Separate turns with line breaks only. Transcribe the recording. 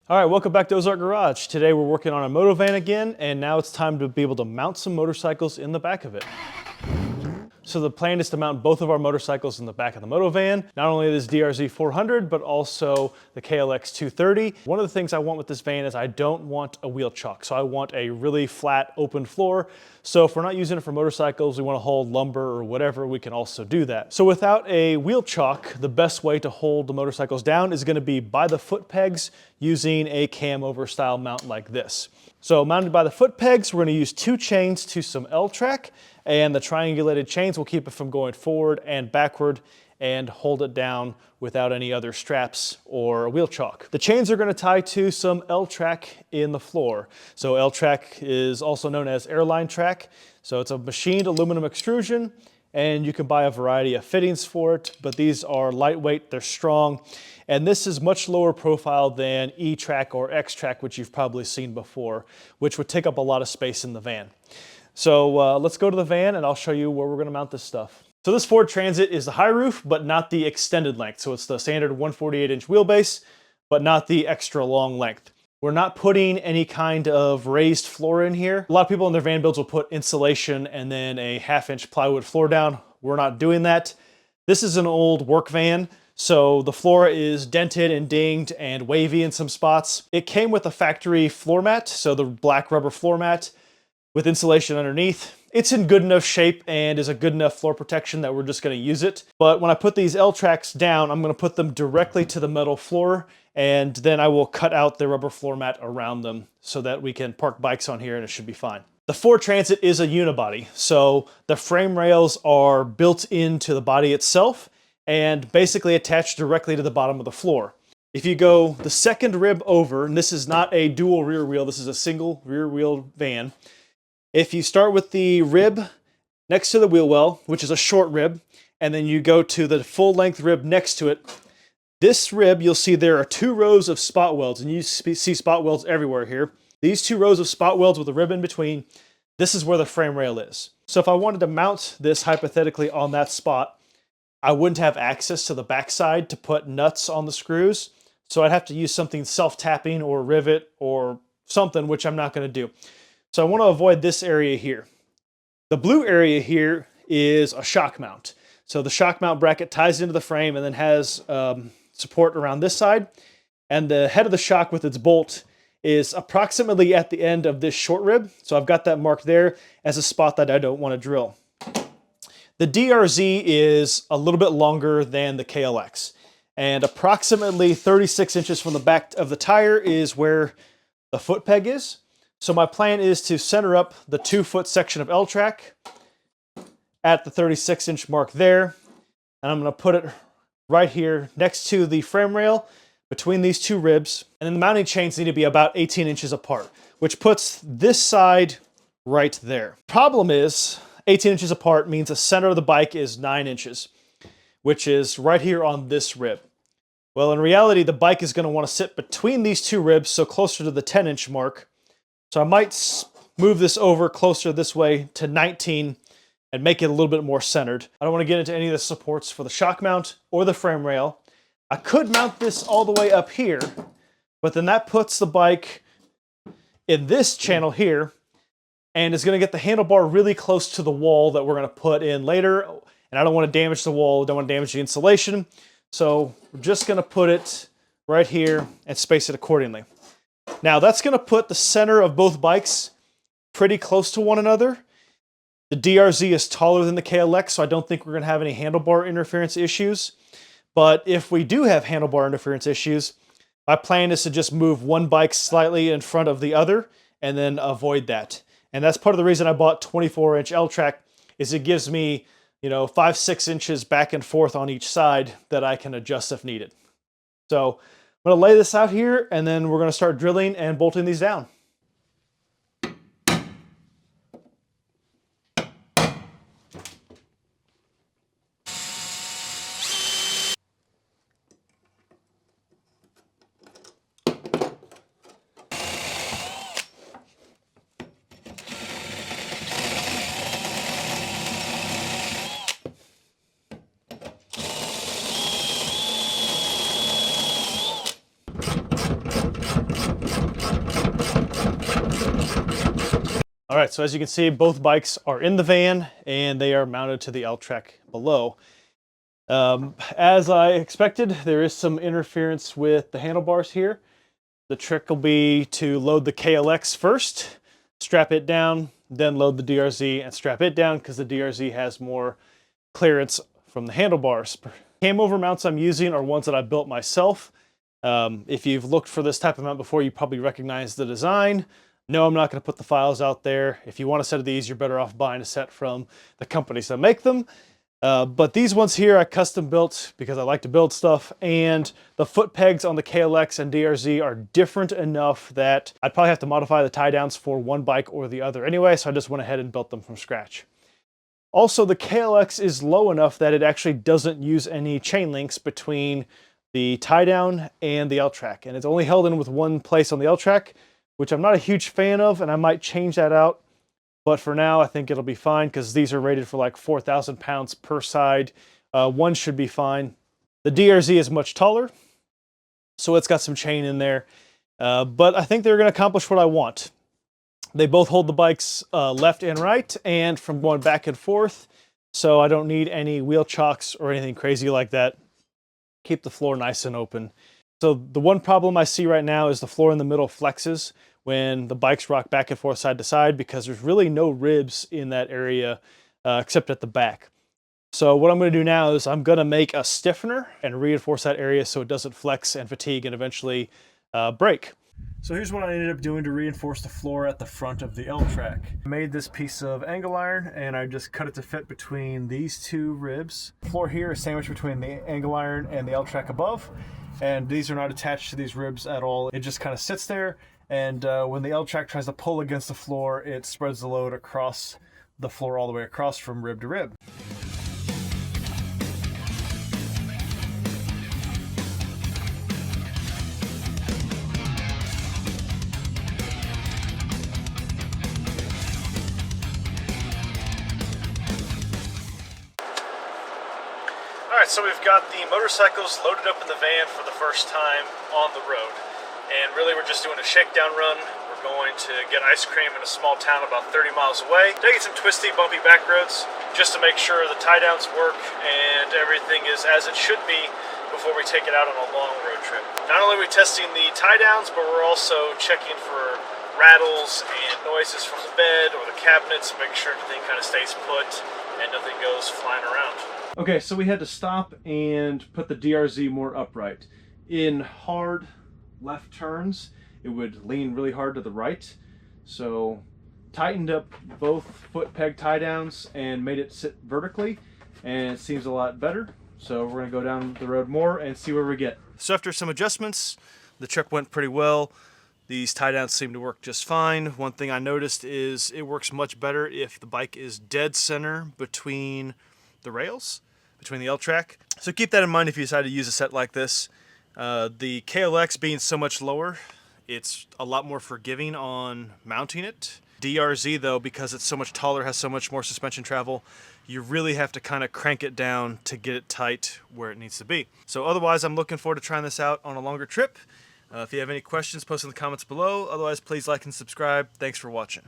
All right, welcome back to Ozark Garage. Today we're working on a Moto van again, and now it's time to be able to mount some motorcycles in the back of it. So the plan is to mount both of our motorcycles in the back of the Moto van, not only this DRZ 400, but also the KLX 230. One of the things I want with this van is I don't want a wheel chock. So I want a really flat, open floor. So if we're not using it for motorcycles, we want to hold lumber or whatever, we can also do that. So without a wheel chock, the best way to hold the motorcycles down is going to be by the foot pegs using a cam over style mount like this. So mounted by the foot pegs, we're going to use 2 chains to some L-track, and the triangulated chains will keep it from going forward and backward and hold it down without any other straps or a wheel chock. The chains are going to tie to some L-track in the floor. So L-track is also known as Airline track. So it's a machined aluminum extrusion, and you can buy a variety of fittings for it, but these are lightweight, they're strong, and this is much lower profile than E-track or X-track, which you've probably seen before, which would take up a lot of space in the van. So let's go to the van and I'll show you where we're going to mount this stuff. So this Ford Transit is the high roof, but not the extended length. So it's the standard 148-inch wheelbase, but not the extra long length. We're not putting any kind of raised floor in here. A lot of people in their van builds will put insulation and then a 1/2-inch plywood floor down. We're not doing that. This is an old work van, so the floor is dented and dinged and wavy in some spots. It came with a factory floor mat, so the black rubber floor mat with insulation underneath. It's in good enough shape and is a good enough floor protection that we're just going to use it. But when I put these L-tracks down, I'm going to put them directly to the metal floor, and then I will cut out the rubber floor mat around them so that we can park bikes on here and it should be fine. The Ford Transit is a unibody, so the frame rails are built into the body itself and basically attached directly to the bottom of the floor. If you go the second rib over, and this is not a dual rear wheel, this is a single rear wheel van. If you start with the rib next to the wheel well, which is a short rib, and then you go to the full length rib next to it, this rib, you'll see there are 2 rows of spot welds, and you see spot welds everywhere here. These 2 rows of spot welds with a rib in between, this is where the frame rail is. So if I wanted to mount this hypothetically on that spot, I wouldn't have access to the backside to put nuts on the screws. So I'd have to use something self-tapping or rivet or something, which I'm not going to do. So I want to avoid this area here. The blue area here is a shock mount. So the shock mount bracket ties into the frame and then has support around this side. And the head of the shock with its bolt is approximately at the end of this short rib. So I've got that marked there as a spot that I don't want to drill. The DRZ is a little bit longer than the KLX. And approximately 36 inches from the back of the tire is where the foot peg is. So my plan is to center up the 2-foot section of L-track at the 36-inch mark there. And I'm going to put it right here next to the frame rail between these 2 ribs. And then the mounting chains need to be about 18 inches apart, which puts this side right there. Problem is 18 inches apart means the center of the bike is 9 inches, which is right here on this rib. Well, in reality, the bike is going to want to sit between these 2 ribs, so closer to the 10-inch mark. So I might move this over closer this way to 19 and make it a little bit more centered. I don't want to get into any of the supports for the shock mount or the frame rail. I could mount this all the way up here, but then that puts the bike in this channel here and is going to get the handlebar really close to the wall that we're going to put in later. And I don't want to damage the wall, don't want to damage the insulation. So we're just going to put it right here and space it accordingly. Now that's going to put the center of both bikes pretty close to one another. The DRZ is taller than the KLX, so I don't think we're going to have any handlebar interference issues. But if we do have handlebar interference issues, my plan is to just move one bike slightly in front of the other and then avoid that. And that's part of the reason I bought 24-inch L-track, is it gives me, 5-6 inches back and forth on each side that I can adjust if needed. So I'm going to lay this out here, and then we're going to start drilling and bolting these down. All right, so as you can see, both bikes are in the van and they are mounted to the L-track below. As I expected, there is some interference with the handlebars here. The trick will be to load the KLX first, strap it down, then load the DRZ and strap it down because the DRZ has more clearance from the handlebars. Cam over mounts I'm using are ones that I built myself. If you've looked for this type of mount before, you probably recognize the design. No, I'm not going to put the files out there. If you want a set of these, you're better off buying a set from the companies that make them. But these ones here I custom built because I like to build stuff, and the foot pegs on the KLX and DRZ are different enough that I'd probably have to modify the tie downs for one bike or the other anyway, so I just went ahead and built them from scratch. Also, the KLX is low enough that it actually doesn't use any chain links between the tie down and the L-track, and it's only held in with one place on the L-track, which I'm not a huge fan of, and I might change that out. But for now, I think it'll be fine because these are rated for like 4,000 pounds per side. One should be fine. The DRZ is much taller, so it's got some chain in there. But I think they're going to accomplish what I want. They both hold the bikes left and right, and from going back and forth, so I don't need any wheel chocks or anything crazy like that. Keep the floor nice and open. So the one problem I see right now is the floor in the middle flexes when the bikes rock back and forth side to side because there's really no ribs in that area except at the back. So what I'm going to do now is I'm going to make a stiffener and reinforce that area so it doesn't flex and fatigue and eventually break. So here's what I ended up doing to reinforce the floor at the front of the L-track. I made this piece of angle iron and I just cut it to fit between these two ribs. The floor here is sandwiched between the angle iron and the L-track above, and these are not attached to these ribs at all. It just kind of sits there, and when the L-track tries to pull against the floor, it spreads the load across the floor all the way across from rib to rib. Alright, so we've got the motorcycles loaded up in the van for the first time on the road. And really we're just doing a shakedown run. We're going to get ice cream in a small town about 30 miles away. Taking some twisty, bumpy back roads just to make sure the tie downs work and everything is as it should be before we take it out on a long road trip. Not only are we testing the tie downs, but we're also checking for rattles and noises from the bed or the cabinets, make sure everything kind of stays put and nothing goes flying around. Okay, so we had to stop and put the DRZ more upright. In hard left turns, it would lean really hard to the right. So tightened up both foot peg tie downs and made it sit vertically, and it seems a lot better. So we're gonna go down the road more and see where we get. So after some adjustments, the trip went pretty well. These tie downs seem to work just fine. One thing I noticed is it works much better if the bike is dead center between the rails, between the L-track. So keep that in mind if you decide to use a set like this. The KLX being so much lower, it's a lot more forgiving on mounting it. DRZ though, because it's so much taller, has so much more suspension travel, you really have to kind of crank it down to get it tight where it needs to be. So otherwise, I'm looking forward to trying this out on a longer trip. If you have any questions, post in the comments below. Otherwise, please like and subscribe. Thanks for watching.